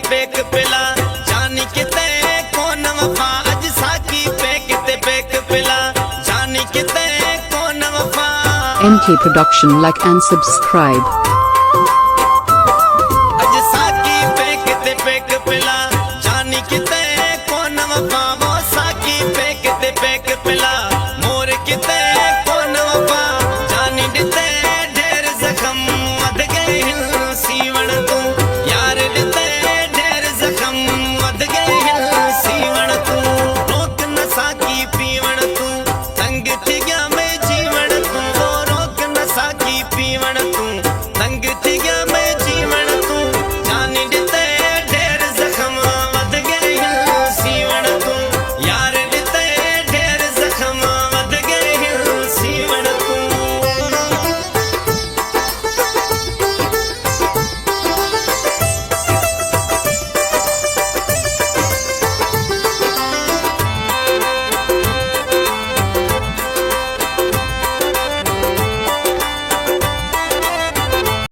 Bake पिला जानी किते कौन वफा अज साकी बेक पिला जानी किते कौन वफा। MK Production, like and subscribe.